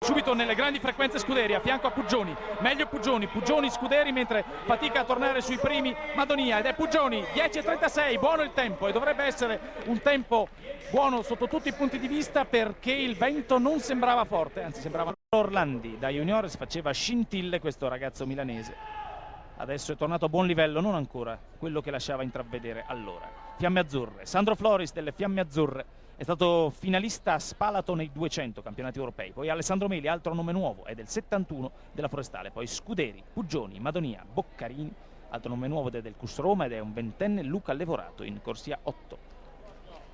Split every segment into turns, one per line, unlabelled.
Subito nelle grandi frequenze Scuderi a fianco a Puggioni, meglio Puggioni Scuderi mentre fatica a tornare sui primi Madonia ed è Puggioni, 10:36, buono il tempo e dovrebbe essere un tempo buono sotto tutti i punti di vista perché il vento non sembrava forte, anzi sembrava. Orlandi da Juniores faceva scintille questo ragazzo milanese, adesso è tornato a buon livello, non ancora quello che lasciava intravedere allora. Fiamme Azzurre, Sandro Floris delle Fiamme Azzurre. È stato finalista a Spalato nei 200 campionati europei, poi Alessandro Meli, altro nome nuovo, è del 71 della Forestale, poi Scuderi, Puggioni, Madonia, Boccarini, altro nome nuovo del Cus Roma ed è un ventenne Luca Levorato in corsia 8.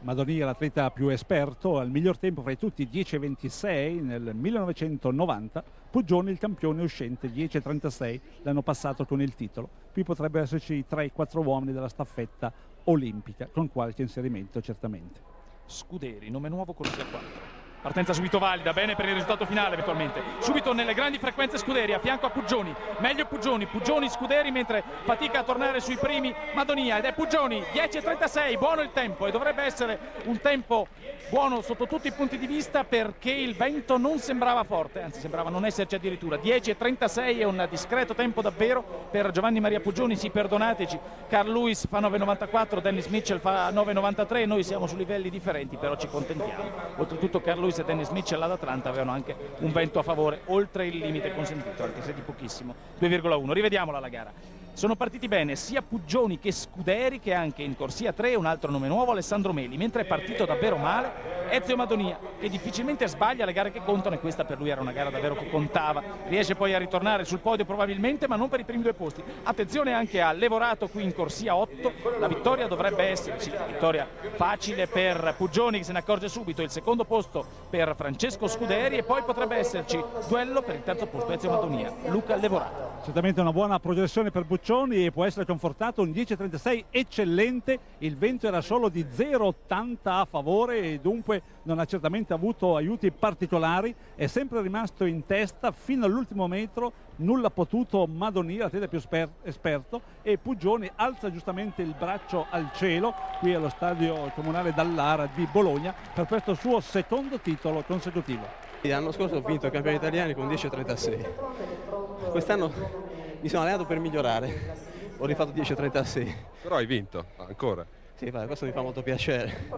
Madonia l'atleta più esperto, al miglior tempo fra i tutti 10:26 nel 1990, Puggioni il campione uscente 10:36 l'anno passato con il titolo. Qui potrebbero esserci 3-4 uomini della staffetta olimpica, con qualche inserimento certamente.
Scuderi, nome nuovo, corsia 4. Partenza subito valida, bene per il risultato finale eventualmente. Subito nelle grandi frequenze Scuderi a fianco a Puggioni, meglio Puggioni Scuderi mentre fatica a tornare sui primi Madonia ed è Puggioni, 10:36, buono il tempo e dovrebbe essere un tempo buono sotto tutti i punti di vista perché il vento non sembrava forte, anzi sembrava non esserci addirittura. 10:36 è un discreto tempo davvero per Giovanni Maria Puggioni, sì, perdonateci, Carl Lewis fa 9:94, Dennis Mitchell fa 9:93, noi siamo su livelli differenti però ci contentiamo. Oltretutto Carl Lewis e Dennis Mitchell ad Atlanta avevano anche un vento a favore oltre il limite consentito, anche se di pochissimo, 2,1. Rivediamola la gara. Sono partiti bene sia Puggioni che Scuderi, che anche in corsia 3 un altro nome nuovo, Alessandro Meli, mentre è partito davvero male Ezio Madonia, che difficilmente sbaglia le gare che contano e questa per lui era una gara davvero che contava. Riesce poi a ritornare sul podio probabilmente, ma non per i primi 2 posti. Attenzione anche a Levorato qui in corsia 8, la vittoria dovrebbe essere, sì, vittoria facile per Puggioni che se ne accorge subito, il secondo posto per Francesco Scuderi e poi potrebbe esserci duello per il terzo posto Ezio Madonia, Luca Levorato.
Certamente una buona progressione per Puggioni e può essere confortato, un 10:36 eccellente, il vento era solo di 0,80 a favore e dunque non ha certamente avuto aiuti particolari, è sempre rimasto in testa fino all'ultimo metro, nulla potuto Madonia, l'atleta più esperto, e Puggioni alza giustamente il braccio al cielo qui allo stadio comunale Dallara di Bologna per questo suo secondo titolo consecutivo.
L'anno scorso ho vinto i campioni italiani con 10:36, quest'anno mi sono allenato per migliorare, ho rifatto 10:36.
Però hai vinto, ancora.
Sì, questo mi fa molto piacere.